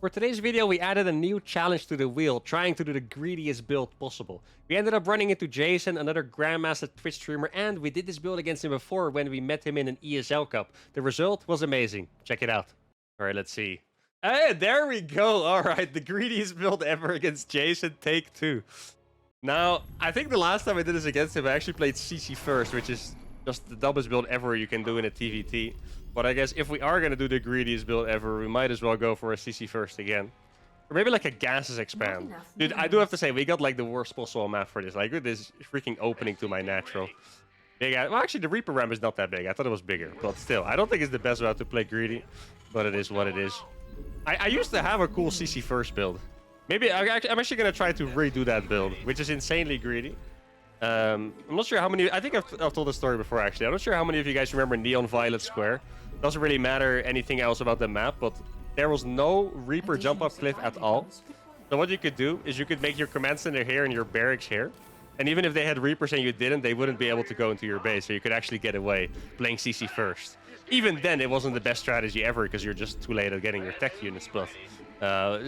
For today's video, we added a new challenge to the wheel, trying to do the greediest build possible. We ended up running into Jason, another Grandmaster Twitch streamer, and we did this build against him before when we met him in an ESL Cup. The result was amazing. Check it out. Alright, let's see. Hey, there we go! Alright, the greediest build ever against Jason, take 2. Now, I think the last time I did this against him, I actually played CC first, which is just the dumbest build ever you can do in a TVT. But I guess if we are going to do the greediest build ever, we might as well go for a CC first again. Or maybe like a gases expand. Dude, I do have to say, we got like the worst possible map for this. Like, with this freaking opening to my natural. Big, well, actually, the Reaper ramp is not that big. I thought it was bigger. But still, I don't think it's the best route to play greedy. But it is what it is. I used to have a cool CC first build. Maybe I'm actually going to try to redo that build, which is insanely greedy. I'm not sure how many... I think I've told the story before, actually. I'm not sure how many of you guys remember Neon Violet Square. Doesn't really matter anything else about the map, but there was no Reaper jump-up cliff at all. So what you could do is you could make your command center here and your barracks here. And even if they had Reapers and you didn't, they wouldn't be able to go into your base. So you could actually get away playing CC first. Even then, it wasn't the best strategy ever because you're just too late at getting your tech units. But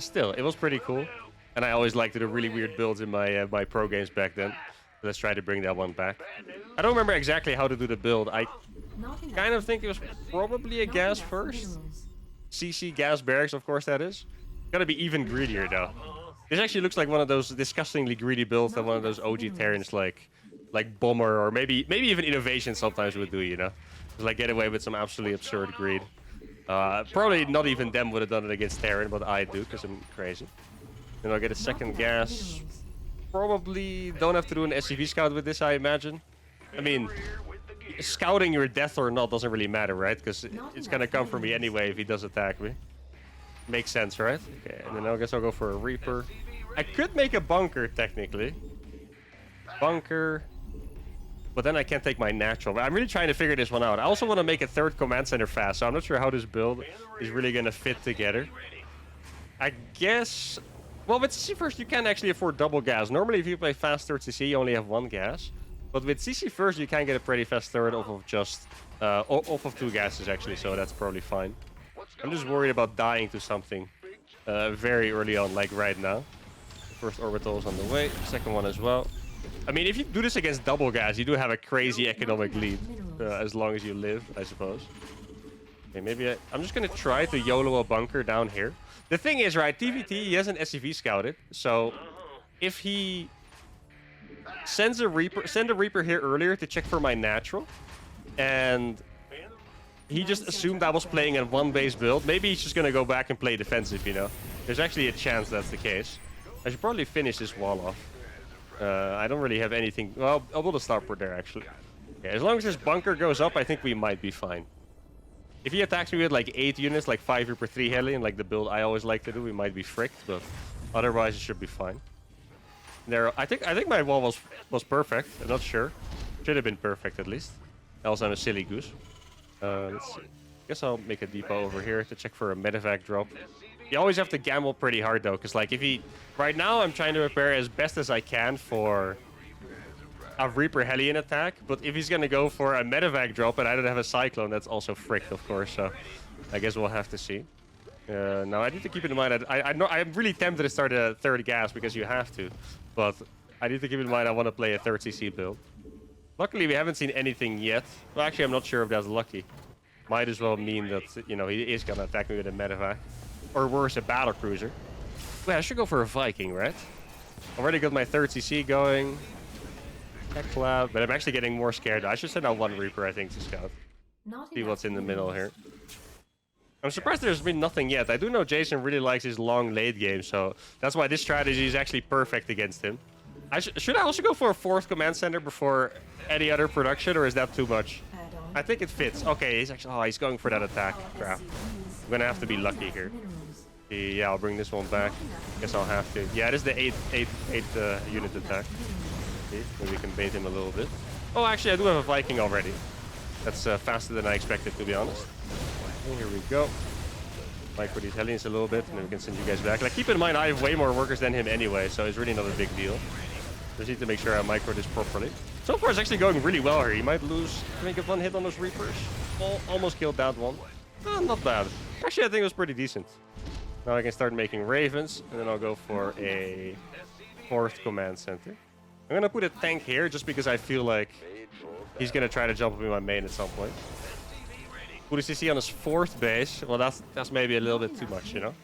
still, it was pretty cool. And I always liked the really weird builds in my my pro games back then. Let's try to bring that one back. I don't remember exactly how to do the build. I kind of think it was probably a gas first. CC gas barracks, of course that is. Gotta be even greedier though. This actually looks like one of those disgustingly greedy builds that one of those OG Terrans like Bomber or maybe even Innovation sometimes would do, you know? Just like get away with some absolutely absurd greed. Probably not even them would have done it against Terran, but I do because I'm crazy. Then I'll get a second gas. Probably don't have to do an SCV scout with this, I imagine. I mean, scouting your death or not doesn't really matter, right? Because it's gonna come for me anyway if he does attack me. Makes sense, right? Okay, and then I guess I'll go for a Reaper. I could make a bunker, technically. Bunker. But then I can't take my natural. But I'm really trying to figure this one out. I also want to make a third command center fast, so I'm not sure how this build is really gonna fit together. I guess... Well, with CC first, you can actually afford double gas. Normally, if you play fast third CC, you only have 1 gas. But with CC first, you can get a pretty fast third off of just... off of 2 gases, actually, so that's probably fine. I'm just worried about dying to something very early on, like right now. First orbital is on the way, second one as well. I mean, if you do this against double gas, you do have a crazy economic lead. As long as you live, I suppose. Okay, maybe I'm just going to try to YOLO a bunker down here. The thing is, right, TVT, he hasn't SCV scouted, so if he send a Reaper here earlier to check for my natural, and he just assumed I was playing a 1-base build, maybe he's just gonna go back and play defensive, you know? There's actually a chance that's the case. I should probably finish this wall off. I don't really have anything... Well, I'll build a starport there, actually. Okay, as long as this bunker goes up, I think we might be fine. If he attacks me with like 8 units, like 5 Reaper 3 Hellion, like the build I always like to do, we might be fricked, but otherwise it should be fine. There, I think my wall was perfect. I'm not sure. Should have been perfect at least. Else I'm a silly goose. Let's see. Guess I'll make a depot over here to check for a medevac drop. You always have to gamble pretty hard though, because like if he... Right now I'm trying to prepare as best as I can for a Reaper Hellion attack, but if he's gonna go for a medevac drop and I don't have a Cyclone, that's also fricked, of course, so I guess we'll have to see. Now, I need to keep in mind that I'm really tempted to start a third gas because you have to, but I need to keep in mind I want to play a third CC build. Luckily, we haven't seen anything yet. Well, actually, I'm not sure if that's lucky. Might as well mean that, you know, he is gonna attack me with a medevac. Or worse, a battle cruiser. Well, I should go for a Viking, right? Already got my third CC going. Cloud, but I'm actually getting more scared. I should send out 1 Reaper, I think, to scout. See what's in the middle here. I'm surprised there's been nothing yet. I do know Jason really likes his long late game, so that's why this strategy is actually perfect against him. Should I also go for a 4th command center before any other production, or is that too much? I think it fits. Okay, he's actually... Oh, he's going for that attack. Crap. I'm gonna have to be lucky here. Yeah, I'll bring this one back. Guess I'll have to. Yeah, it is the 8 unit attack. Maybe we can bait him a little bit. Oh, actually, I do have a Viking already. That's faster than I expected, to be honest. And here we go. Micro these Hellions a little bit, and then we can send you guys back. Like, keep in mind, I have way more workers than him anyway, so it's really not a big deal. Just need to make sure I micro this properly. So far, it's actually going really well here. He might lose, make 1 hit on those Reapers. Almost killed that one. Not bad. Actually, I think it was pretty decent. Now I can start making ravens, and then I'll go for a 4th command center. I'm gonna put a tank here just because I feel like he's gonna try to jump up in my main at some point. Put a CC on his 4th base. Well, that's maybe a little bit too much, you know?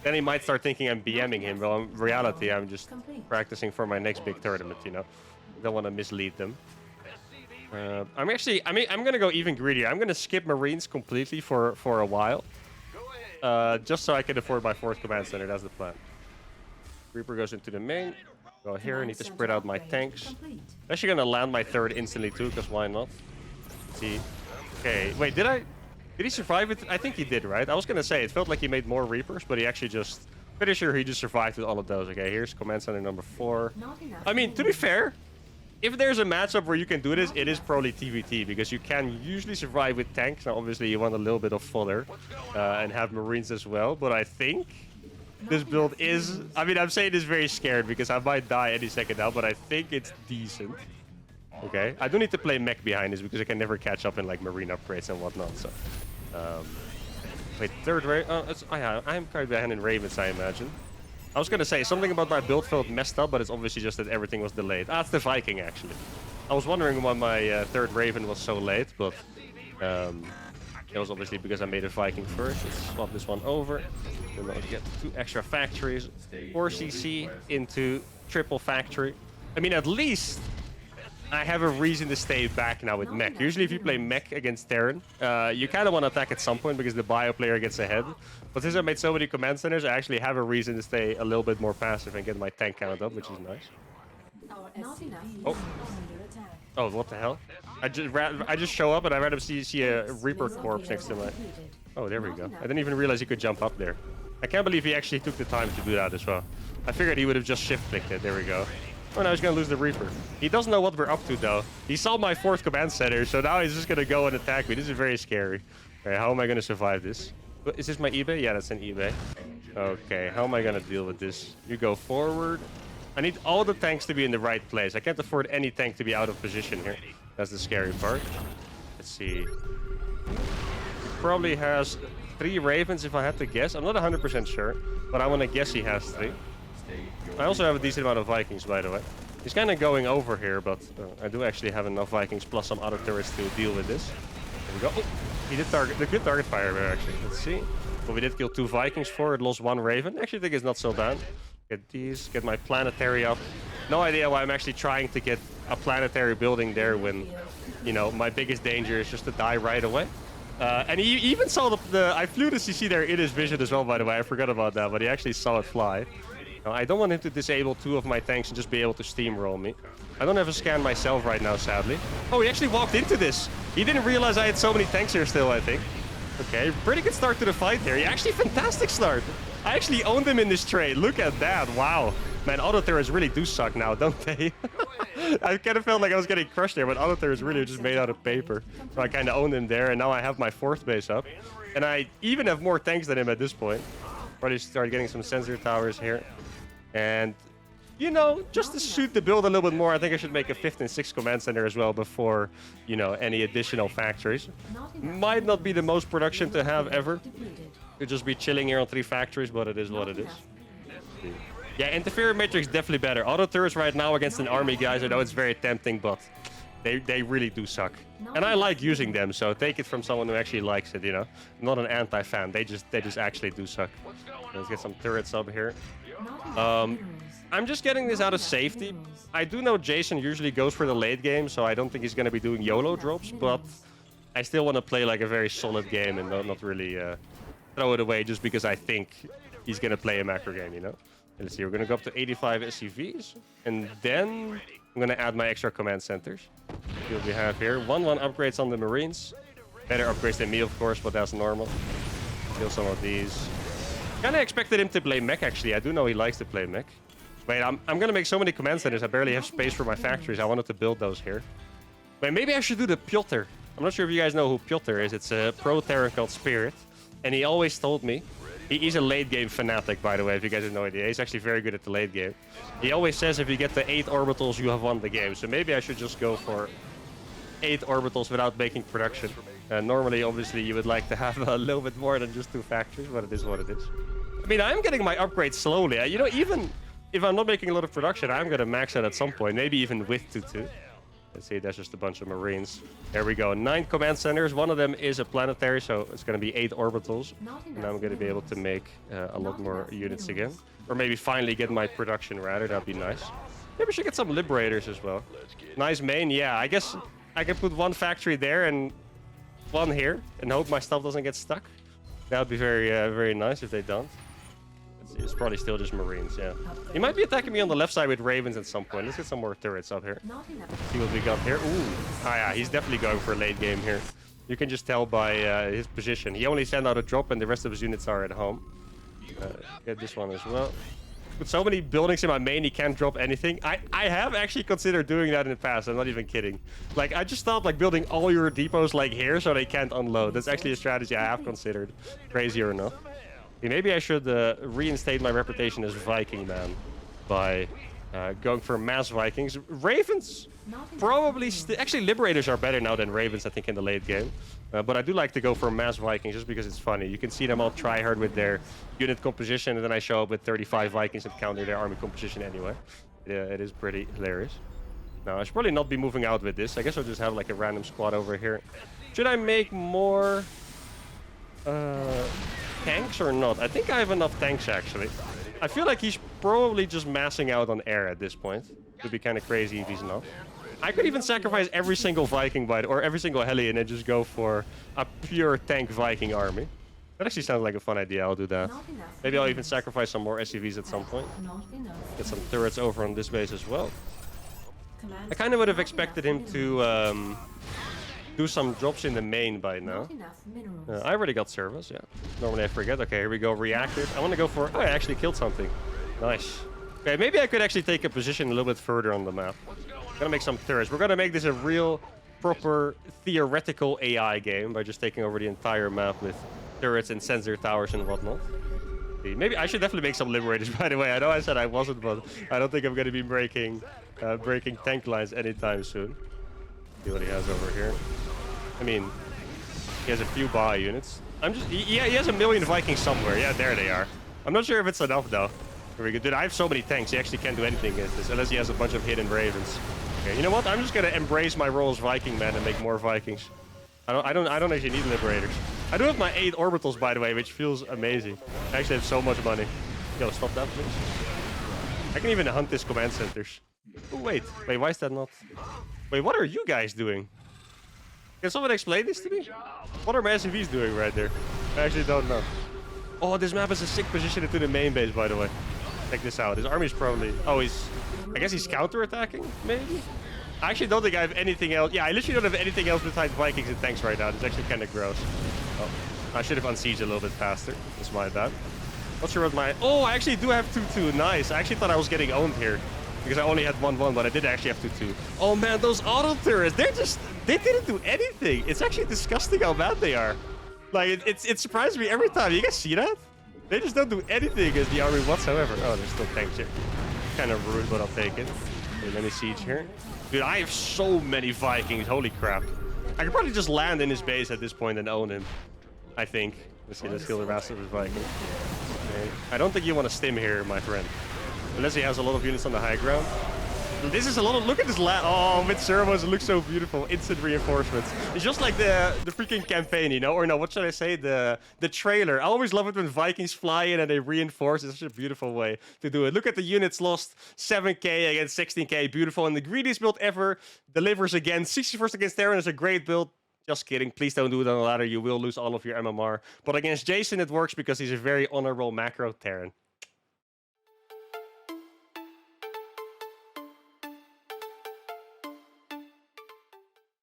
Then he might start thinking I'm BMing him. Well, in reality, I'm just practicing for my next big tournament, you know? Don't want to mislead them. I'm gonna go even greedier. I'm gonna skip Marines completely for a while. Just so I can afford my 4th command center. That's the plan. Reaper goes into the main. Go here. I need to spread out my tanks. Actually gonna land my 3rd instantly too, because why not? Let's see. Okay, wait, did he survive it? I think he did, right? I was gonna say, it felt like he made more Reapers, but he actually just... Pretty sure he just survived with all of those. Okay, here's command center number 4. I mean, to be fair, if there's a matchup where you can do this, it is probably TVT, because you can usually survive with tanks. Now, obviously, you want a little bit of fodder and have Marines as well, but I think this build is... I mean, I'm saying this very scared, because I might die any second now, but I think it's decent. Okay, I do need to play mech behind this because I can never catch up in like marine upgrades and whatnot. So, wait, 3rd Raven. Oh yeah, I'm kind of behind in Ravens, I imagine. I was gonna say something about my build felt messed up, but it's obviously just that everything was delayed. Ah, it's the Viking actually. I was wondering why my 3rd Raven was so late, but it was obviously because I made a Viking first. Let's swap this one over. Then I'll get 2 extra factories, 4 CC into triple factory. I mean, at least I have a reason to stay back now with mech. Usually if you play mech against Terran, you kind of want to attack at some point because the bio player gets ahead. But since I made so many command centers, I actually have a reason to stay a little bit more passive and get my tank count up, which is nice. Oh. Oh, what the hell? I just show up and I rather see a Reaper corpse next to my... Oh, there we go. I didn't even realize he could jump up there. I can't believe he actually took the time to do that as well. I figured he would have just shift-clicked it. There we go. Oh, now he's gonna lose the Reaper. He doesn't know what we're up to, though. He saw my 4th command center, so now he's just gonna go and attack me. This is very scary. Okay, how am I gonna survive this? Is this my eBay? Yeah, that's an eBay. Okay, how am I gonna deal with this? You go forward. I need all the tanks to be in the right place. I can't afford any tank to be out of position here. That's the scary part. Let's see. He probably has 3 Ravens, if I had to guess. I'm not 100% sure, but I want to guess he has 3. I also have a decent amount of Vikings, by the way. He's kind of going over here, but I do actually have enough Vikings plus some other turrets to deal with this. There we go. Oh, he did the good target fire there, actually. Let's see. But we did kill 2 Vikings for it, lost 1 Raven. Actually, I think it's not so bad. Get these, get my planetary up. No idea why I'm actually trying to get a planetary building there when, you know, my biggest danger is just to die right away. And he even saw I flew the CC there in his vision as well, by the way. I forgot about that, but he actually saw it fly. Now, I don't want him to disable 2 of my tanks and just be able to steamroll me. I don't have a scan myself right now, sadly. Oh, he actually walked into this. He didn't realize I had so many tanks here still, I think. Okay, pretty good start to the fight there. Actually, fantastic start. I actually owned him in this trade. Look at that. Wow. Man, auto turrets really do suck now, don't they? I kind of felt like I was getting crushed there, but auto turrets really just made out of paper. So I kind of owned him there, and now I have my 4th base up. And I even have more tanks than him at this point. Probably start getting some sensor towers here. And, you know, just to suit the build a little bit more, I think I should make a 5th and 6th command center as well before, you know, any additional factories. Might not be the most production to have ever. Could just be chilling here on 3 factories, but it is what it is. Yeah, interference matrix definitely better. Auto turrets right now against an army, guys. I know it's very tempting, but they really do suck. And I like using them, so take it from someone who actually likes it, you know. I'm not an anti-fan. They just actually do suck. Let's get some turrets up here. I'm just getting this out of safety. I do know Jason usually goes for the late game, so I don't think he's going to be doing YOLO drops, but I still want to play like a very solid game and not really throw it away just because I think he's going to play a macro game, you know? And let's see, we're going to go up to 85 SCVs, and then I'm going to add my extra command centers. See what we have here. 1-1 upgrades on the Marines. Better upgrades than me, of course, but that's normal. Kill some of these. Kind of expected him to play mech, actually. I do know he likes to play mech. Wait, I'm going to make so many command centers. I barely have space for my factories. I wanted to build those here. Wait, maybe I should do the Piotr. I'm not sure if you guys know who Piotr is. It's a pro Terran called Spirit. And he always told me... He's a late game fanatic, by the way, if you guys have no idea. He's actually very good at the late game. He always says if you get the 8 orbitals, you have won the game. So maybe I should just go for 8 orbitals without making production. Normally, obviously, you would like to have a little bit more than just 2 factories, but it is what it is. I mean, I'm getting my upgrades slowly. You know, even if I'm not making a lot of production, I'm gonna max out at some point, maybe even with 2-2. Let's see, that's just a bunch of Marines. There we go, 9 command centers. One of them is a planetary, so it's gonna be 8 orbitals. And I'm gonna be able to make a lot more units again. Or maybe finally get my production, rather. That'd be nice. Maybe we should get some Liberators as well. Nice main, yeah. I guess I can put 1 factory there and 1 here and hope my stuff doesn't get stuck. That would be very, very nice if they don't. It's probably still just Marines, yeah. He might be attacking me on the left side with Ravens at some point. Let's get some more turrets up here. See what we got here. Ooh. Ah, yeah, he's definitely going for a late game here. You can just tell by his position. He only sent out a drop and the rest of his units are at home. Get this one as well. With so many buildings in my main, he can't drop anything. I have actually considered doing that in the past. I'm not even kidding. Like, I just thought, like, building all your depots, like, here so they can't unload. That's actually a strategy I have considered. Crazy or not. Maybe I should reinstate my reputation as Viking man by going for mass Vikings. Ravens, probably... Actually, Liberators are better now than Ravens, I think, in the late game. But I do like to go for mass Vikings just because it's funny. You can see them all try hard with their unit composition, and then I show up with 35 Vikings and counter their army composition anyway. Yeah, it is pretty hilarious. Now, I should probably not be moving out with this. I guess I'll just have, like, a random squad over here. Should I make more... tanks or not? I think I have enough tanks, actually. I feel like he's probably just massing out on air at this point. It would be kind of crazy if he's not. I could even sacrifice every single Viking or every single Hellion and just go for a pure tank Viking army. That actually sounds like a fun idea. I'll do that. Maybe I'll even sacrifice some more SCVs at some point. Get some turrets over on this base as well. I kind of would have expected him to do some drops in the main by now. I already got service, yeah. Normally I forget. Okay, here we go. Reactors. I want to go for... Oh, I actually killed something. Nice. Okay, maybe I could actually take a position a little bit further on the map. Gonna make some turrets. We're gonna make this a real, proper, theoretical AI game by just taking over the entire map with turrets and sensor towers and whatnot. Maybe I should definitely make some Liberators, by the way. I know I said I wasn't, but I don't think I'm gonna be breaking tank lines anytime soon. See what he has over here. I mean, he has a few buy units. He has a million Vikings somewhere. Yeah, there they are. I'm not sure if it's enough though. Here we go. Dude, I have so many tanks. He actually can't do anything against this unless he has a bunch of hidden Ravens. Okay, you know what? I'm just gonna embrace my role as Viking man and make more Vikings. I don't actually need Liberators. I do have my 8 orbitals, by the way, which feels amazing. I actually have so much money. Yo, stop that, please. I can even hunt his command centers. Oh, wait, why is that not? Wait, what are you guys doing? Can someone explain this to me? What are my SCVs doing right there? I actually don't know. Oh, this map is a sick position into the main base, by the way. Check this out. His army's probably... Oh, I guess he's counter-attacking, maybe? I actually don't think I have anything else. Yeah, I literally don't have anything else besides Vikings and tanks right now. It's actually kind of gross. Oh, I should have unsieged a little bit faster. That's my bad. Not sure what my... Oh, I actually do have 2-2. Nice. I actually thought I was getting owned here. Because I only had 1-1, but I did actually have 2-2. Oh man, those auto turrets, they didn't do anything. It's actually disgusting how bad they are. Like, it surprised me every time. You guys see that? They just don't do anything against the army whatsoever. Oh, there's still tanks here. Kind of rude, but I'll take it. Okay, let me siege here. Dude, I have so many Vikings. Holy crap. I could probably just land in his base at this point and own him. I think. Let's see, let's kill the rest of his Vikings. Okay. I don't think you want to stim here, my friend. Unless he has a lot of units on the high ground. This is a lot of... Look at this land. Oh, with servos, it looks so beautiful. Instant reinforcements. It's just like the freaking campaign, you know? Or no, what should I say? The trailer. I always love it when Vikings fly in and they reinforce. It's such a beautiful way to do it. Look at the units lost. 7k against 16k. Beautiful. And the greediest build ever delivers again. 61st against Terran is a great build. Just kidding. Please don't do it on the ladder. You will lose all of your MMR. But against Jason, it works because he's a very honorable macro Terran.